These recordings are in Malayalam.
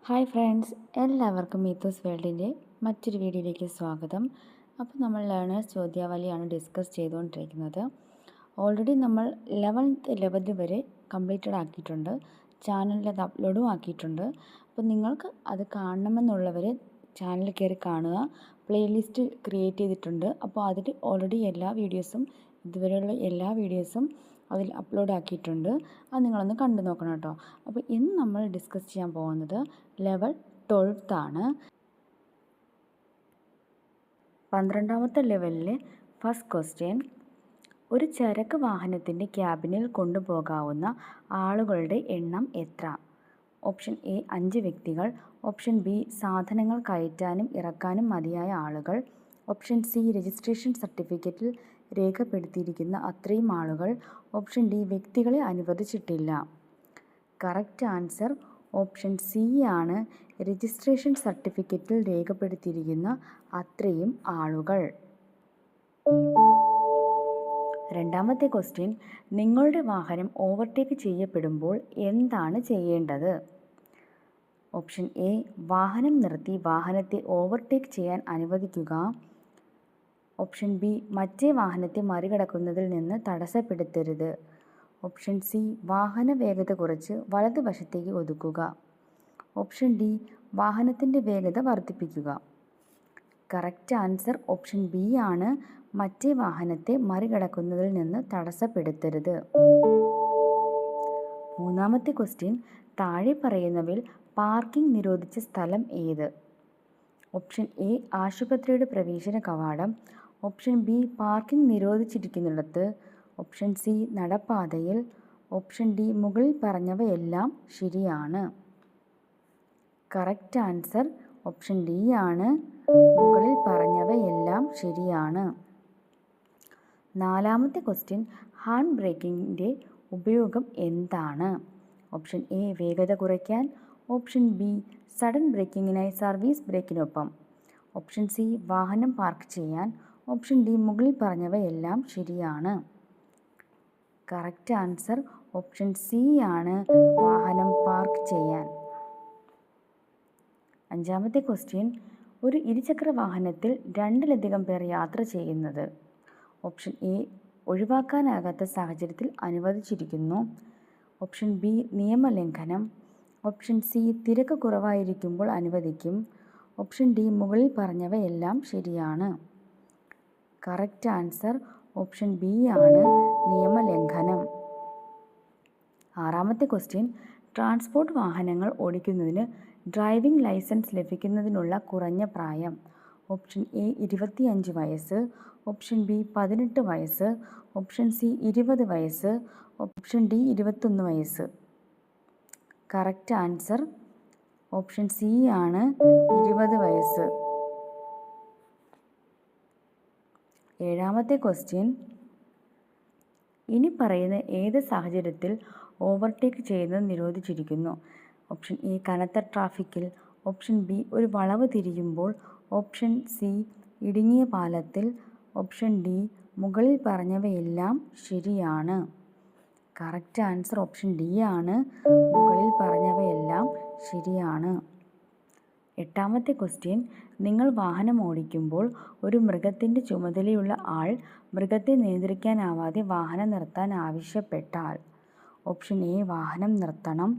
ഹായ് ഫ്രണ്ട്സ്, എല്ലാവർക്കും മീത്തൂസ് വേൾഡിൻ്റെ മറ്റൊരു വീഡിയോയിലേക്ക് സ്വാഗതം. അപ്പോൾ നമ്മൾ ലേണേഴ്സ് ചോദ്യാവലിയാണ് ഡിസ്കസ് ചെയ്തുകൊണ്ടിരിക്കുന്നത്. ഓൾറെഡി നമ്മൾ 11th വരെ കംപ്ലീറ്റഡ് ആക്കിയിട്ടുണ്ട്. ചാനലിൽ അത് അപ്ലോഡും ആക്കിയിട്ടുണ്ട്. അപ്പോൾ നിങ്ങൾക്ക് അത് കാണണമെന്നുള്ളവർ ചാനൽ കയറി കാണുക. പ്ലേലിസ്റ്റ് ക്രിയേറ്റ് ചെയ്തിട്ടുണ്ട്. അപ്പോൾ അതിൽ ഓൾറെഡി എല്ലാ വീഡിയോസും ഇതുവരെയുള്ള എല്ലാ വീഡിയോസും അതിൽ അപ്ലോഡ് ആക്കിയിട്ടുണ്ട്. അത് നിങ്ങളൊന്ന് കണ്ടു നോക്കണം കേട്ടോ. അപ്പോൾ ഇന്ന് നമ്മൾ ഡിസ്കസ് ചെയ്യാൻ പോകുന്നത് ലെവൽ 12th ആണ്. 12ാമത്തെ ലെവലിലെ ഫസ്റ്റ് ക്വസ്റ്റ്യൻ: ഒരു ചരക്ക് വാഹനത്തിൻ്റെ ക്യാബിനിൽ കൊണ്ടുപോകാവുന്ന ആളുകളുടെ എണ്ണം എത്ര? ഓപ്ഷൻ എ 5 വ്യക്തികൾ, ഓപ്ഷൻ ബി സാധനങ്ങൾ കയറ്റാനും ഇറക്കാനും മതിയായ ആളുകൾ, ഓപ്ഷൻ സി രജിസ്ട്രേഷൻ സർട്ടിഫിക്കറ്റിൽ രേഖപ്പെടുത്തിയിരിക്കുന്ന അത്രയും ആളുകൾ, ഓപ്ഷൻ ഡി വ്യക്തികളെ അനുവദിച്ചിട്ടില്ല. കറക്റ്റ് ആൻസർ ഓപ്ഷൻ സി ആണ്. രജിസ്ട്രേഷൻ സർട്ടിഫിക്കറ്റിൽ രേഖപ്പെടുത്തിയിരിക്കുന്ന അത്രയും ആളുകൾ. രണ്ടാമത്തെ ക്വസ്റ്റ്യൻ: നിങ്ങളുടെ വാഹനം ഓവർടേക്ക് ചെയ്യപ്പെടുമ്പോൾ എന്താണ് ചെയ്യേണ്ടത്? ഓപ്ഷൻ എ വാഹനം നിർത്തി വാഹനത്തെ ഓവർടേക്ക് ചെയ്യാൻ അനുവദിക്കുക, ഓപ്ഷൻ ബി മറ്റേ വാഹനത്തെ മറികടക്കുന്നതിൽ നിന്ന് തടസ്സപ്പെടുത്തരുത്, ഓപ്ഷൻ സി വാഹന വേഗത കുറച്ച് വലതുവശത്തേക്ക് ഒതുക്കുക, ഓപ്ഷൻ ഡി വാഹനത്തിൻ്റെ വേഗത വർദ്ധിപ്പിക്കുക. കറക്റ്റ് ആൻസർ ഓപ്ഷൻ ബി ആണ്. മറ്റേ വാഹനത്തെ മറികടക്കുന്നതിൽ നിന്ന് തടസ്സപ്പെടുത്തരുത്. മൂന്നാമത്തെ ക്വസ്റ്റ്യൻ: താഴെ പറയുന്നവയിൽ പാർക്കിംഗ് നിരോധിച്ച സ്ഥലം ഏത്? ഓപ്ഷൻ എ ആശുപത്രിയുടെ പ്രവേശന കവാടം, ഓപ്ഷൻ ബി പാർക്കിംഗ് നിരോധിച്ചിരിക്കുന്നിടത്ത്, ഓപ്ഷൻ സി നടപ്പാതയിൽ, ഓപ്ഷൻ ഡി മുകളിൽ പറഞ്ഞവയെല്ലാം ശരിയാണ്. കറക്റ്റ് ആൻസർ ഓപ്ഷൻ ഡി ആണ്. മുകളിൽ പറഞ്ഞവയെല്ലാം ശരിയാണ്. നാലാമത്തെ ക്വസ്റ്റ്യൻ: ഹാൻഡ് ബ്രേക്കിങ്ങിൻ്റെ ഉപയോഗം എന്താണ്? ഓപ്ഷൻ എ വേഗത കുറയ്ക്കാൻ, ഓപ്ഷൻ ബി സഡൻ ബ്രേക്കിങ്ങിനായി സർവീസ് ബ്രേക്കിനൊപ്പം, ഓപ്ഷൻ സി വാഹനം പാർക്ക് ചെയ്യാൻ, ഓപ്ഷൻ ഡി മുകളിൽ പറഞ്ഞവയെല്ലാം ശരിയാണ്. കറക്റ്റ് ആൻസർ ഓപ്ഷൻ സി ആണ്. വാഹനം പാർക്ക് ചെയ്യാൻ. അഞ്ചാമത്തെ ക്വസ്റ്റ്യൻ: ഒരു ഇരുചക്ര വാഹനത്തിൽ 2-ലധികം പേർ യാത്ര ചെയ്യുന്നത് ഓപ്ഷൻ എ ഒഴിവാക്കാനാകാത്ത സാഹചര്യത്തിൽ അനുവദിച്ചിരിക്കുന്നു, ഓപ്ഷൻ ബി നിയമലംഘനം, ഓപ്ഷൻ സി തിരക്ക് കുറവായിരിക്കുമ്പോൾ അനുവദിക്കും, ഓപ്ഷൻ ഡി മുകളിൽ പറഞ്ഞവയെല്ലാം ശരിയാണ്. കറക്റ്റ് ആൻസർ ഓപ്ഷൻ ബി ആണ്. നിയമലംഘനം. ആറാമത്തെ ക്വസ്റ്റ്യൻ: ട്രാൻസ്പോർട്ട് വാഹനങ്ങൾ ഓടിക്കുന്നതിന് ഡ്രൈവിംഗ് ലൈസൻസ് ലഭിക്കുന്നതിനുള്ള കുറഞ്ഞ പ്രായം ഓപ്ഷൻ എ 25 വയസ്സ്, ഓപ്ഷൻ ബി 18 വയസ്സ്, ഓപ്ഷൻ സി 20 വയസ്സ്, ഓപ്ഷൻ ഡി 21 വയസ്സ്. കറക്റ്റ് ആൻസർ ഓപ്ഷൻ സി ആണ്. 20 വയസ്സ്. ഏഴാമത്തെ ക്വസ്റ്റ്യൻ: ഇനി പറയുന്ന ഏത് സാഹചര്യത്തിൽ ഓവർടേക്ക് ചെയ്യുന്നത് നിരോധിച്ചിരിക്കുന്നു? ഓപ്ഷൻ എ കനത്ത ട്രാഫിക്കിൽ, ഓപ്ഷൻ ബി ഒരു വളവ് തിരിയുമ്പോൾ, ഓപ്ഷൻ സി ഇടുങ്ങിയ പാലത്തിൽ, ഓപ്ഷൻ ഡി മുകളിൽ പറഞ്ഞവയെല്ലാം ശരിയാണ്. കറക്റ്റ് ആൻസർ ഓപ്ഷൻ ഡി ആണ്. മുകളിൽ പറഞ്ഞവയെല്ലാം ശരിയാണ്. എട്ടാമത്തെ ക്വസ്റ്റ്യൻ: നിങ്ങൾ വാഹനം ഓടിക്കുമ്പോൾ ഒരു മൃഗത്തിൻ്റെ ചുമതലയുള്ള ആൾ മൃഗത്തെ നിയന്ത്രിക്കാനാവാതെ വാഹനം നിർത്താൻ ആവശ്യപ്പെട്ടാൽ ഓപ്ഷൻ എ വാഹനം നിർത്തണം,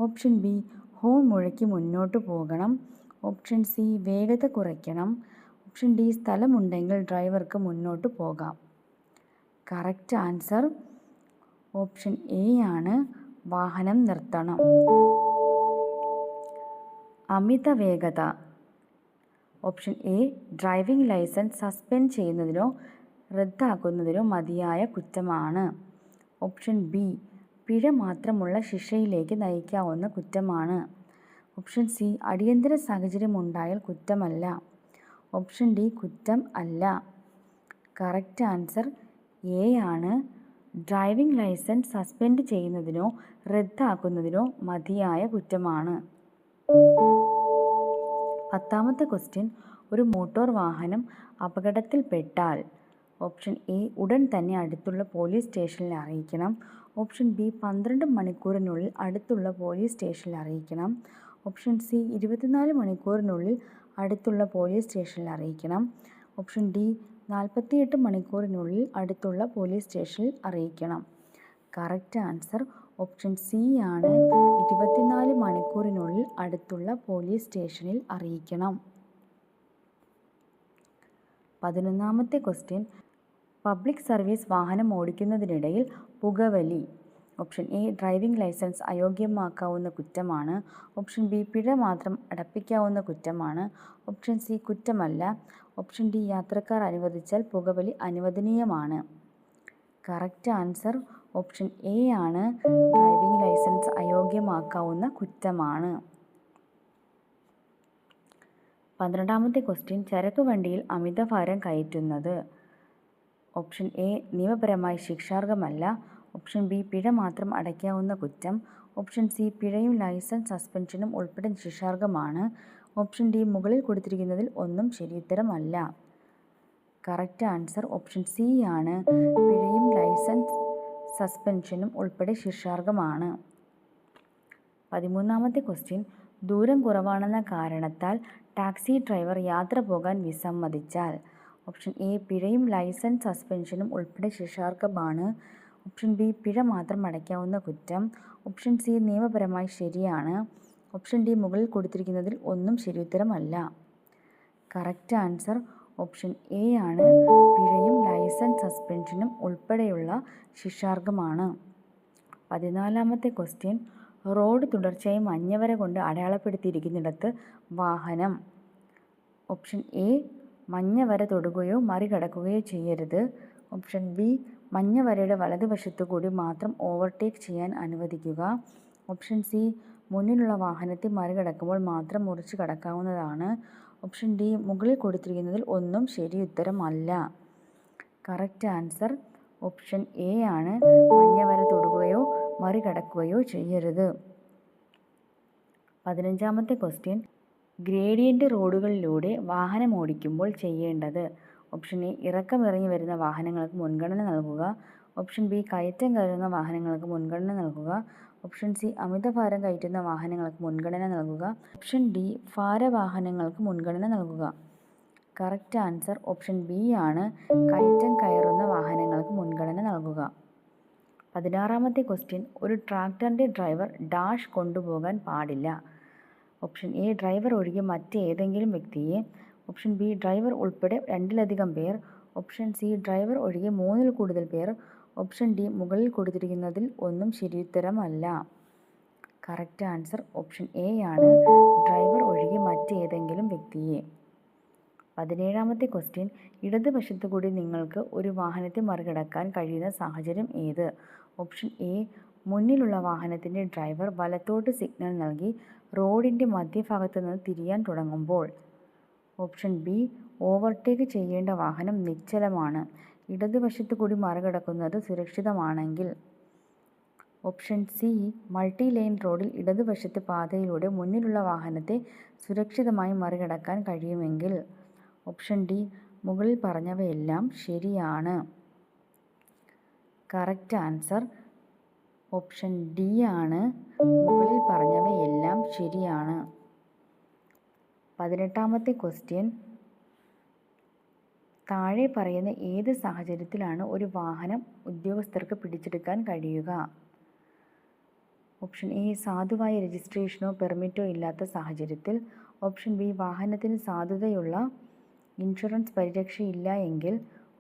ഓപ്ഷൻ ബി ഹോൺ മുഴക്കി മുന്നോട്ട് പോകണം, ഓപ്ഷൻ സി വേഗത കുറയ്ക്കണം, ഓപ്ഷൻ ഡി സ്ഥലമുണ്ടെങ്കിൽ ഡ്രൈവർക്ക് മുന്നോട്ട് പോകാം. കറക്റ്റ് ആൻസർ ഓപ്ഷൻ എ ആണ്. വാഹനം നിർത്തണം. അമിത വേഗത option A driving licence suspend ചെയ്യുന്നതിനോ റദ്ദാക്കുന്നതിനോ മതിയായ കുറ്റമാണ്, ഓപ്ഷൻ ബി പിഴ മാത്രമുള്ള ശിക്ഷയിലേക്ക് നയിക്കാവുന്ന കുറ്റമാണ്, ഓപ്ഷൻ സി അടിയന്തര സാഹചര്യം ഉണ്ടായാൽ കുറ്റമല്ല, ഓപ്ഷൻ ഡി കുറ്റം അല്ല. കറക്റ്റ് ആൻസർ എ ആണ്. ഡ്രൈവിംഗ് ലൈസൻസ് സസ്പെൻഡ് ചെയ്യുന്നതിനോ റദ്ദാക്കുന്നതിനോ മതിയായ കുറ്റമാണ്. പത്താമത്തെ ക്വസ്റ്റ്യൻ: ഒരു മോട്ടോർ വാഹനം അപകടത്തിൽപ്പെട്ടാൽ ഓപ്ഷൻ എ ഉടൻ തന്നെ അടുത്തുള്ള പോലീസ് സ്റ്റേഷനിൽ അറിയിക്കണം, ഓപ്ഷൻ ബി 12 മണിക്കൂറിനുള്ളിൽ അടുത്തുള്ള പോലീസ് സ്റ്റേഷനിൽ അറിയിക്കണം, ഓപ്ഷൻ സി 24 മണിക്കൂറിനുള്ളിൽ അടുത്തുള്ള പോലീസ് സ്റ്റേഷനിൽ അറിയിക്കണം. ഓപ്ഷൻ ഡി 48 മണിക്കൂറിനുള്ളിൽ അടുത്തുള്ള പോലീസ് സ്റ്റേഷനിൽ അറിയിക്കണം. കറക്റ്റ് ആൻസർ ഓപ്ഷൻ സി ആണ്. 24 മണിക്കൂറിനുള്ളിൽ അടുത്തുള്ള പോലീസ് സ്റ്റേഷനിൽ അറിയിക്കണം. 11ാമത്തെ ക്വസ്റ്റ്യൻ, പബ്ലിക് സർവീസ് വാഹനം ഓടിക്കുന്നതിനിടയിൽ പുകവലി. ഓപ്ഷൻ എ ഡ്രൈവിംഗ് ലൈസൻസ് അയോഗ്യമാക്കാവുന്ന കുറ്റമാണ്. ഓപ്ഷൻ ബി പിഴ മാത്രം അടപ്പിക്കാവുന്ന കുറ്റമാണ്. ഓപ്ഷൻ സി കുറ്റമല്ല. ഓപ്ഷൻ ഡി യാത്രക്കാർ അനുവദിച്ചാൽ പുകവലി അനുവദനീയമാണ്. കറക്റ്റ് ആൻസർ ഓപ്ഷൻ എ ആണ്. ഡ്രൈവിംഗ് ലൈസൻസ് അയോഗ്യമാക്കാവുന്ന കുറ്റമാണ്. 12ാമത്തെ ക്വസ്റ്റ്യൻ, ചരക്ക് വണ്ടിയിൽ അമിതഭാരം കയറ്റുന്നത്. ഓപ്ഷൻ എ നിയമപരമായി ശിക്ഷാർഹമല്ല. ഓപ്ഷൻ ബി പിഴ മാത്രം അടയ്ക്കാവുന്ന കുറ്റം. ഓപ്ഷൻ സി പിഴയും ലൈസൻസ് സസ്പെൻഷനും ഉൾപ്പെടെ ശിക്ഷാർഹമാണ്. ഓപ്ഷൻ ഡി മുകളിൽ കൊടുത്തിരിക്കുന്നതിൽ ഒന്നും ശരിയുത്തരമല്ല. കറക്റ്റ് ആൻസർ ഓപ്ഷൻ സി ആണ്. പിഴയും ലൈസൻസ് സസ്പെൻഷനും ഉൾപ്പെടെ ശിക്ഷാർഹമാണ്. 13ാമത്തെ ക്വസ്റ്റ്യൻ, ദൂരം കുറവാണെന്ന കാരണത്താൽ ടാക്സി ഡ്രൈവർ യാത്ര പോകാൻ വിസമ്മതിച്ചാൽ. ഓപ്ഷൻ എ പിഴയും ലൈസൻസ് സസ്പെൻഷനും ഉൾപ്പെടെ ശിക്ഷാർഹമാണ്. ഓപ്ഷൻ ബി പിഴ മാത്രം അടയ്ക്കാവുന്ന കുറ്റം. ഓപ്ഷൻ സി നിയമപരമായി ശരിയാണ്. ഓപ്ഷൻ ഡി മുകളിൽ കൊടുത്തിരിക്കുന്നതിൽ ഒന്നും ശരിയുത്തരമല്ല. കറക്റ്റ് ആൻസർ ഓപ്ഷൻ എ ആണ്. പിഴയും ലൈസൻസ് സസ്പെൻഷനും ഉൾപ്പെടെയുള്ള ശിക്ഷാർഹമാണ്. 14ാമത്തെ ക്വസ്റ്റ്യൻ, റോഡ് തുടർച്ചയായി മഞ്ഞവര കൊണ്ട് അടയാളപ്പെടുത്തിയിരിക്കുന്നിടത്ത് വാഹനം. ഓപ്ഷൻ എ മഞ്ഞവര തൊടുകയോ മറികടക്കുകയോ ചെയ്യരുത്. ഓപ്ഷൻ ബി മഞ്ഞവരയുടെ വലതുവശത്തു കൂടി മാത്രം ഓവർടേക്ക് ചെയ്യാൻ അനുവദിക്കുക. ഓപ്ഷൻ സി മുന്നിലുള്ള വാഹനത്തെ മറികടക്കുമ്പോൾ മാത്രം മുറിച്ച് കടക്കാവുന്നതാണ്. ഓപ്ഷൻ ഡി മുകളിൽ കൊടുത്തിരിക്കുന്നതിൽ ഒന്നും ശരിയുത്തരമല്ല. കറക്റ്റ് ആൻസർ ഓപ്ഷൻ എ ആണ്. മഞ്ഞവര തൊടുകയോ മറികടക്കുകയോ ചെയ്യരുത്. 15ാമത്തെ ക്വസ്റ്റ്യൻ, ഗ്രേഡിയൻ്റ് റോഡുകളിലൂടെ വാഹനം ഓടിക്കുമ്പോൾ ചെയ്യേണ്ടത്. ഓപ്ഷൻ എ ഇറക്കമിറങ്ങി വരുന്ന വാഹനങ്ങൾക്ക് മുൻഗണന നൽകുക. ഓപ്ഷൻ ബി കയറ്റം കയറുന്ന വാഹനങ്ങൾക്ക് മുൻഗണന നൽകുക. ഓപ്ഷൻ സി അമിതഭാരം കയറ്റുന്ന വാഹനങ്ങൾക്ക് മുൻഗണന നൽകുക. ഓപ്ഷൻ ഡി ഭാരവാഹനങ്ങൾക്ക് മുൻഗണന നൽകുക. കറക്റ്റ് ആൻസർ ഓപ്ഷൻ ബി ആണ്. കയറ്റം കയറുന്ന വാഹനങ്ങൾക്ക് മുൻഗണന നൽകുക. 16ാമത്തെ ക്വസ്റ്റ്യൻ, ഒരു ട്രാക്ടറിൻ്റെ ഡ്രൈവർ ഡാഷ് കൊണ്ടുപോകാൻ പാടില്ല. ഓപ്ഷൻ എ ഡ്രൈവർ ഒഴികെ മറ്റേതെങ്കിലും വ്യക്തിയെ. ഓപ്ഷൻ ബി ഡ്രൈവർ ഉൾപ്പെടെ 2-ലധികം പേർ. ഓപ്ഷൻ സി ഡ്രൈവർ ഒഴികെ 3-ൽ കൂടുതൽ പേർ. ഓപ്ഷൻ ഡി മുകളിൽ കൊടുത്തിരിക്കുന്നതിൽ ഒന്നും ശരിയുത്തരമല്ല. കറക്റ്റ് ആൻസർ ഓപ്ഷൻ എ ആണ്. ഡ്രൈവർ ഒഴികെ മറ്റേതെങ്കിലും വ്യക്തിയെ. 17ാമത്തെ ക്വസ്റ്റ്യൻ, ഇടതുവശത്തു കൂടി നിങ്ങൾക്ക് ഒരു വാഹനത്തെ മറികടക്കാൻ കഴിയുന്ന സാഹചര്യം ഏത്? ഓപ്ഷൻ എ മുന്നിലുള്ള വാഹനത്തിൻ്റെ ഡ്രൈവർ വലത്തോട്ട് സിഗ്നൽ നൽകി റോഡിൻ്റെ മധ്യഭാഗത്ത് നിന്ന് തിരിയാൻ തുടങ്ങുമ്പോൾ. ഓപ്ഷൻ ബി ഓവർടേക്ക് ചെയ്യേണ്ട വാഹനം നിശ്ചലമാണ്. ഇടതുവശത്തു കൂടി മറികടക്കുന്നത് സുരക്ഷിതമാണെങ്കിൽ. ഓപ്ഷൻ സി മൾട്ടി ലൈൻ റോഡിൽ ഇടതുവശത്തെ പാതയിലൂടെ മുന്നിലുള്ള വാഹനത്തെ സുരക്ഷിതമായി മറികടക്കാൻ കഴിയുമെങ്കിൽ. ഓപ്ഷൻ ഡി മുകളിൽ പറഞ്ഞവയെല്ലാം ശരിയാണ്. കറക്റ്റ് ആൻസർ ഓപ്ഷൻ ഡി ആണ്. മുകളിൽ പറഞ്ഞവയെല്ലാം ശരിയാണ്. 18ാമത്തെ ക്വസ്റ്റ്യൻ, താഴെ പറയുന്ന ഏത് സാഹചര്യത്തിലാണ് ഒരു വാഹനം ഉദ്യോഗസ്ഥർക്ക് പിടിച്ചെടുക്കാൻ കഴിയുക? ഓപ്ഷൻ എ സാധുവായ രജിസ്ട്രേഷനോ പെർമിറ്റോ ഇല്ലാത്ത സാഹചര്യത്തിൽ. ഓപ്ഷൻ ബി വാഹനത്തിന് സാധുതയുള്ള ഇൻഷുറൻസ് പരിരക്ഷയില്ല എങ്കിൽ.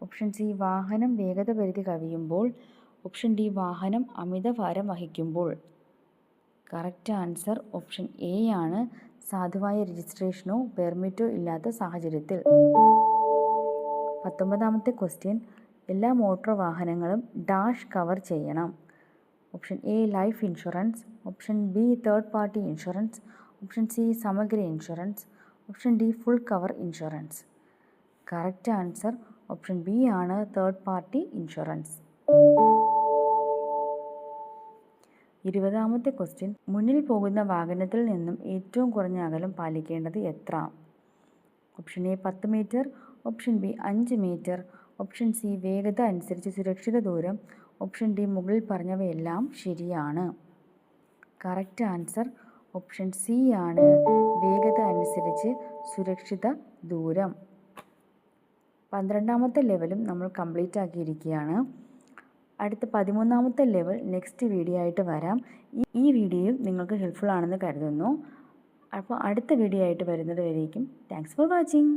ഓപ്ഷൻ സി വാഹനം വേഗത പരിധി കവിയുമ്പോൾ. ഓപ്ഷൻ ഡി വാഹനം അമിതഭാരം വഹിക്കുമ്പോൾ. കറക്റ്റ് ആൻസർ ഓപ്ഷൻ എ ആണ്. സാധുവായ രജിസ്ട്രേഷനോ പെർമിറ്റോ ഇല്ലാത്ത സാഹചര്യത്തിൽ. 19ാമത്തെ ക്വസ്റ്റ്യൻ, എല്ലാ മോട്ടോർ വാഹനങ്ങളും ഡാഷ് കവർ ചെയ്യണം. Option A life insurance. Option B third party insurance. Option C സമഗ്ര insurance. Option D full cover insurance. Correct answer option B ആണ്. Third party insurance. 20ാമത്തെ ക്വസ്റ്റ്യൻ, മുന്നിൽ പോകുന്ന വാഹനത്തിൽ നിന്നും ഏറ്റവും കുറഞ്ഞ അകലം പാലിക്കേണ്ടത് എത്ര? Option A 10 metre. Option B 5 metre. Option C വേഗത അനുസരിച്ച് സുരക്ഷിത ദൂരം. ഓപ്ഷൻ ഡി മുകളിൽ പറഞ്ഞവയെല്ലാം ശരിയാണ്. കറക്റ്റ് ആൻസർ ഓപ്ഷൻ സി ആണ് വേഗത അനുസരിച്ച് സുരക്ഷിത ദൂരം. 12ാമത്തെ ലെവലും നമ്മൾ കംപ്ലീറ്റ് ആക്കിയിരിക്കുകയാണ്. അടുത്ത 13ാമത്തെ ലെവൽ നെക്സ്റ്റ് വീഡിയോ ആയിട്ട് വരാം. ഈ വീഡിയോയും നിങ്ങൾക്ക് ഹെൽപ്ഫുൾ ആണെന്ന് കരുതുന്നു. അപ്പോൾ അടുത്ത വീഡിയോ ആയിട്ട് വരുന്നത് വരേക്കും താങ്ക്സ് ഫോർ വാച്ചിങ്.